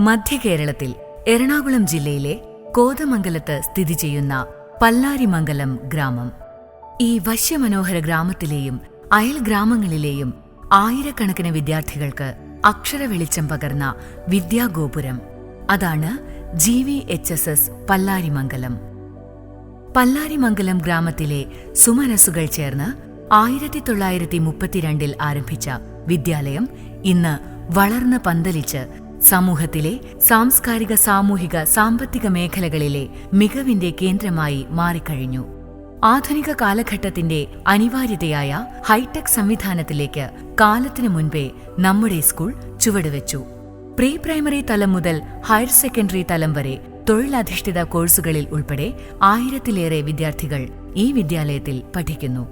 മധ്യകേരളത്തിൽ എറണാകുളം ജില്ലയിലെ കോതമംഗലത്ത് സ്ഥിതി ചെയ്യുന്ന പല്ലാരിമംഗലം ഗ്രാമം. ഈ വശ്യമനോഹര ഗ്രാമത്തിലെയും അയൽ ഗ്രാമങ്ങളിലെയും ആയിരക്കണക്കിന് വിദ്യാർത്ഥികൾക്ക് അക്ഷരവെളിച്ചം പകർന്ന വിദ്യാഗോപുരം. അതാണ് GVHSS പല്ലാരിമംഗലം. പല്ലാരിമംഗലം ഗ്രാമത്തിലെ സുമനസ്സുകൾ ചേർന്ന് 1932 ആരംഭിച്ച വിദ്യാലയം ഇന്ന് വളർന്ന് പന്തലിച്ച് സമൂഹത്തിലെ സാംസ്കാരിക, സാമൂഹിക, സാമ്പത്തിക മേഖലകളിലെ മികവിന്റെ കേന്ദ്രമായി മാറിക്കഴിഞ്ഞു. ആധുനിക കാലഘട്ടത്തിന്റെ അനിവാര്യതയായ ഹൈടെക് സംവിധാനത്തിലേക്ക് കാലത്തിനു മുൻപേ നമ്മുടെ സ്കൂൾ ചുവടുവെച്ചു. പ്രീ പ്രൈമറി തലം മുതൽ ഹയർ സെക്കൻഡറി തലം വരെ തൊഴിലധിഷ്ഠിത കോഴ്സുകളിൽ ഉൾപ്പെടെ 1000-ലേറെ വിദ്യാർത്ഥികൾ ഈ വിദ്യാലയത്തിൽ പഠിക്കുന്നു.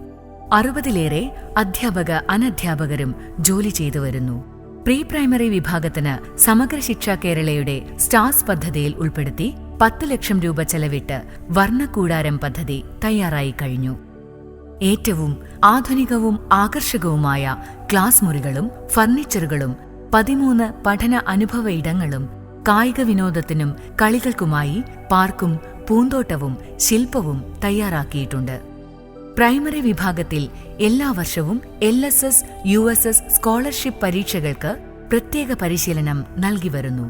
60-ലേറെ അധ്യാപക, അനധ്യാപകരും ജോലി ചെയ്തു വരുന്നു. പ്രീ പ്രൈമറി വിഭാഗത്തിന് സമഗ്ര ശിക്ഷ കേരളയുടെ സ്റ്റാർസ് പദ്ധതിയിൽ ഉൾപ്പെടുത്തി 10 ലക്ഷം രൂപ ചെലവിട്ട് വർണ്ണക്കൂടാരം പദ്ധതി തയ്യാറായി കഴിഞ്ഞു. ഏറ്റവും ആധുനികവും ആകർഷകവുമായ ക്ലാസ് മുറികളും ഫർണിച്ചറുകളും 13 പഠന അനുഭവ ഇടങ്ങളും കായിക വിനോദത്തിനും കളികൾക്കുമായി പാർക്കും പൂന്തോട്ടവും ശില്പവും തയ്യാറാക്കിയിട്ടുണ്ട്. പ്രൈമറി വിഭാഗത്തിൽ എല്ലാ വർഷവും LSS, USS സ്കോളർഷിപ്പ് പരീക്ഷകൾക്ക് പ്രത്യേക പരിശീലനം നൽകി വരുന്നു.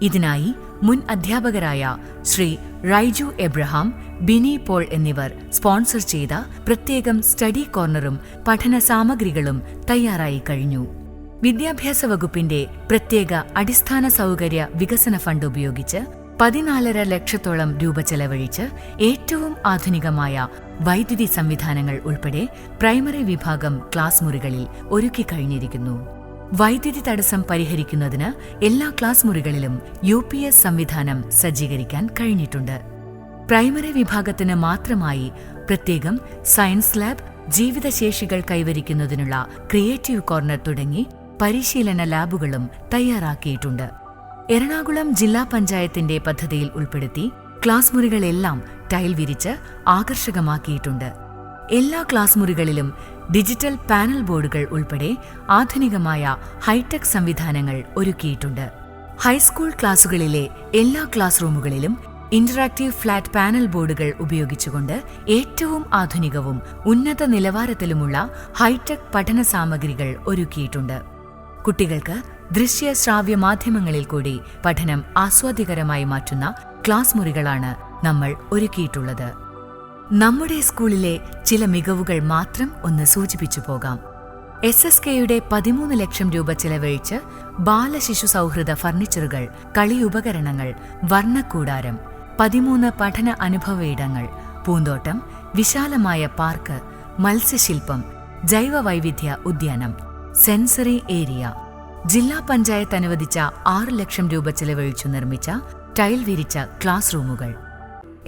ഇതിനായി മുൻ അധ്യാപകരായ ശ്രീ റൈജു എബ്രഹാം, ബിനി പോൾ എന്നിവർ സ്പോൺസർ ചെയ്ത പ്രത്യേകം സ്റ്റഡി കോർണറും പഠന സാമഗ്രികളും തയ്യാറായി കഴിഞ്ഞു. വിദ്യാഭ്യാസ വകുപ്പിന്റെ പ്രത്യേക അടിസ്ഥാന സൗകര്യ വികസന ഫണ്ട് ഉപയോഗിച്ച് 14.5 ലക്ഷത്തോളം രൂപ ചെലവഴിച്ച് ഏറ്റവും ആധുനികമായ വൈദ്യുതി സംവിധാനങ്ങൾ ഉൾപ്പെടെ പ്രൈമറി വിഭാഗം ക്ലാസ് മുറികളിൽ ഒരുക്കിക്കഴിഞ്ഞിരിക്കുന്നു. വൈദ്യുതി തടസ്സം പരിഹരിക്കുന്നതിന് എല്ലാ ക്ലാസ് മുറികളിലും UPS സംവിധാനം സജ്ജീകരിക്കാൻ കഴിഞ്ഞിട്ടുണ്ട്. പ്രൈമറി വിഭാഗത്തിന് മാത്രമായി പ്രത്യേകം സയൻസ് ലാബ്, ജീവിതശേഷികൾ കൈവരിക്കുന്നതിനുള്ള ക്രിയേറ്റീവ് കോർണർ തുടങ്ങി പരിശീലന ലാബുകളും തയ്യാറാക്കിയിട്ടുണ്ട്. എറണാകുളം ജില്ലാ പഞ്ചായത്തിന്റെ പദ്ധതിയിൽ ഉൾപ്പെടുത്തി ക്ലാസ് മുറികളെല്ലാം ടൈൽ വിരിച്ച് ആകർഷകമാക്കിയിട്ടുണ്ട്. എല്ലാ ക്ലാസ് മുറികളിലും ഡിജിറ്റൽ പാനൽ ബോർഡുകൾ ഉൾപ്പെടെ ആധുനികമായ ഹൈടെക് സംവിധാനങ്ങൾ ഒരുക്കിയിട്ടുണ്ട്. ഹൈസ്കൂൾ ക്ലാസുകളിലെ എല്ലാ ക്ലാസ് റൂമുകളിലും ഇന്ററാക്റ്റീവ് ഫ്ലാറ്റ് പാനൽ ബോർഡുകൾ ഉപയോഗിച്ചുകൊണ്ട് ഏറ്റവും ആധുനികവും ഉന്നത നിലവാരത്തിലുമുള്ള ഹൈടെക് പഠന സാമഗ്രികൾ ഒരുക്കിയിട്ടുണ്ട്. കുട്ടികൾക്ക് ദൃശ്യ ശ്രാവ്യ മാധ്യമങ്ങളിൽ കൂടി പഠനം ആസ്വാദ്യകരമായി മാറ്റുന്ന ക്ലാസ് മുറികളാണ് നമ്മൾ ഒരുക്കിയിട്ടുള്ളത്. നമ്മുടെ സ്കൂളിലെ ചില മികവുകൾ മാത്രം ഒന്ന് സൂചിപ്പിച്ചു പോകാം. SSKയുടെ 13 ലക്ഷം രൂപ ചെലവഴിച്ച് ബാലശിശു സൗഹൃദ ഫർണിച്ചറുകൾ, കളിയുപകരണങ്ങൾ, വർണ്ണക്കൂടാരം, 13 പഠന അനുഭവയിടങ്ങൾ, പൂന്തോട്ടം, വിശാലമായ പാർക്ക്, മത്സ്യശില്പം, ജൈവ വൈവിധ്യ ഉദ്യാനം, സെൻസറി ഏരിയ, ജില്ലാ പഞ്ചായത്ത് അനുവദിച്ച 6 ലക്ഷം രൂപ ചെലവഴിച്ചു നിർമ്മിച്ച ടൈൽ വിരിച്ച ക്ലാസ് റൂമുകൾ,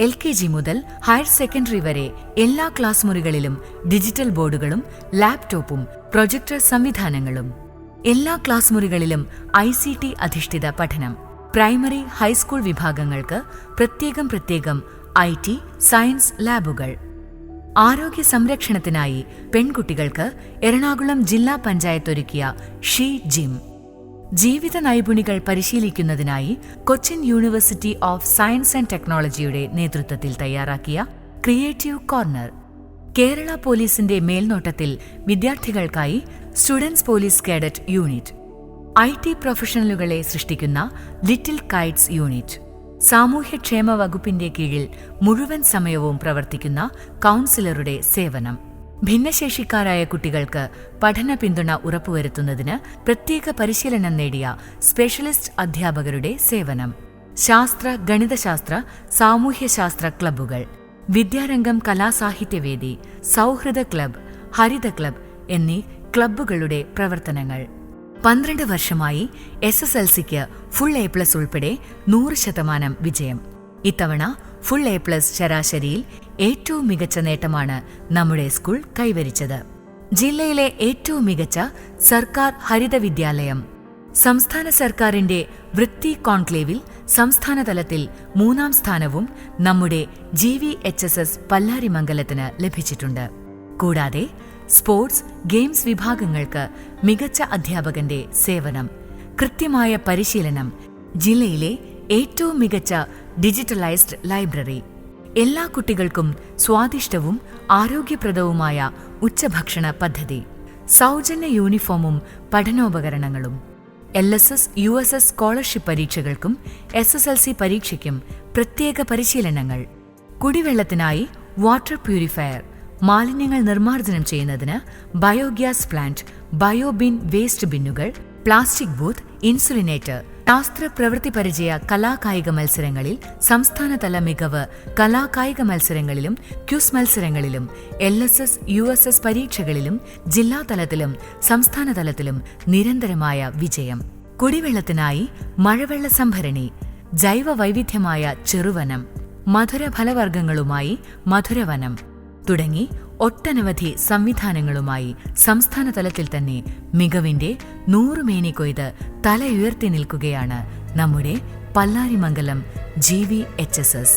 LKG മുതൽ ഹയർ സെക്കൻഡറി വരെ എല്ലാ ക്ലാസ് മുറികളിലും ഡിജിറ്റൽ ബോർഡുകളും ലാപ്ടോപ്പും പ്രൊജക്ടർ സംവിധാനങ്ങളും, എല്ലാ ക്ലാസ് മുറികളിലും ICT അധിഷ്ഠിത പഠനം, പ്രൈമറി, ഹൈസ്കൂൾ വിഭാഗങ്ങൾക്ക് പ്രത്യേകം IT, സയൻസ് ലാബുകൾ. ആരോഗ്യ സംരക്ഷണത്തിനായി പെൺകുട്ടികൾക്ക് എറണാകുളം ജില്ലാ പഞ്ചായത്ത് ഒരുക്കിയ ഷീ ജിം, ജീവിത നൈപുണികൾ പരിശീലിക്കുന്നതിനായി Cochin university of science and ടെക്നോളജിയുടെ നേതൃത്വത്തിൽ തയ്യാറാക്കിയ ക്രിയേറ്റീവ് കോർണർ, കേരള പോലീസിന്റെ മേൽനോട്ടത്തിൽ വിദ്യാർത്ഥികൾക്കായി students police cadet unit, IT പ്രൊഫഷണലുകളെ സൃഷ്ടിക്കുന്ന ലിറ്റിൽ കൈറ്റ്സ് യൂണിറ്റ്, സാമൂഹ്യക്ഷേമ വകുപ്പിന്റെ കീഴിൽ മുഴുവൻ സമയവും പ്രവർത്തിക്കുന്ന കൗൺസിലറുടെ സേവനം, ഭിന്നശേഷിക്കാരായ കുട്ടികൾക്ക് പഠന പിന്തുണ ഉറപ്പുവരുത്തുന്നതിന് പ്രത്യേക പരിശീലനം നേടിയ സ്പെഷ്യലിസ്റ്റ് അധ്യാപകരുടെ സേവനം, ശാസ്ത്ര, ഗണിതശാസ്ത്ര, സാമൂഹ്യശാസ്ത്ര ക്ലബ്ബുകൾ, വിദ്യാരംഗം കലാസാഹിത്യവേദി, സൗഹൃദ ക്ലബ്, ഹരിത ക്ലബ് എന്നീ ക്ലബ്ബുകളുടെ പ്രവർത്തനങ്ങൾ. 12 വർഷമായി SSLCക്ക് ഫുൾ A+ ഉൾപ്പെടെ 100% വിജയം. ഇത്തവണ ഫുൾ A+ ശരാശരിയിൽ ഏറ്റവും മികച്ച നേട്ടമാണ് നമ്മുടെ സ്കൂൾ കൈവരിച്ചത്. ജില്ലയിലെ ഏറ്റവും മികച്ച സർക്കാർ ഹരിത വിദ്യാലയം. സംസ്ഥാന സർക്കാരിന്റെ വൃത്തി കോൺക്ലേവിൽ സംസ്ഥാനതലത്തിൽ 3ാം സ്ഥാനവും നമ്മുടെ GVHSS പല്ലാരിമംഗലത്തിന് ലഭിച്ചിട്ടുണ്ട്. കൂടാതെ സ്പോർട്സ്, ഗെയിംസ് വിഭാഗങ്ങൾക്ക് മികച്ച അധ്യാപകന്റെ സേവനം, കൃത്യമായ പരിശീലനം, ജില്ലയിലെ ഏറ്റവും മികച്ച ഡിജിറ്റലൈസ്ഡ് ലൈബ്രറി. എല്ലാ കുട്ടികൾക്കും സ്വാദിഷ്ടവും ആരോഗ്യപ്രദവുമായ ഉച്ചഭക്ഷണ പദ്ധതി. സൗജന്യ യൂണിഫോമും പഠനോപകരണങ്ങളും. LSS USS സ്കോളർഷിപ്പ് പരീക്ഷകൾക്കും SSLC പരീക്ഷയ്ക്കും പ്രത്യേക പരിശീലനങ്ങൾ. കുടിവെള്ളത്തിനായി വാട്ടർ പ്യൂരിഫയർ. മാലിന്യങ്ങൾ നിർമ്മാർജ്ജനം ചെയ്യുന്നതിന് ബയോഗ്യാസ് പ്ലാന്റ്, ബയോബിൻ വേസ്റ്റ് ബിന്നുകൾ, പ്ലാസ്റ്റിക് ബൂത്ത്, ഇൻസുലിനേറ്റർ. ശാസ്ത്ര പ്രവൃത്തി പരിചയ കലാകായിക മത്സരങ്ങളിൽ സംസ്ഥാനതല മികവ്. കലാകായിക മത്സരങ്ങളിലും ക്യൂസ് മത്സരങ്ങളിലും LSS USS പരീക്ഷകളിലും ജില്ലാതലത്തിലും സംസ്ഥാനതലത്തിലും നിരന്തരമായ വിജയം. കുടിവെള്ളത്തിനായി മഴവെള്ള സംഭരണി, ജൈവ വൈവിധ്യമായ ചെറുവനം, മധുര ഫലവർഗ്ഗങ്ങളുമായി മധുരവനം തുടങ്ങി ഒട്ടനവധി സംവിധാനങ്ങളുമായി സംസ്ഥാനതലത്തിൽ തന്നെ മികവിന്റെ 100 മേനി കൊയ്ത് തലയുയർത്തി നിൽക്കുകയാണ് നമ്മുടെ പല്ലാരിമംഗലം GVHSS.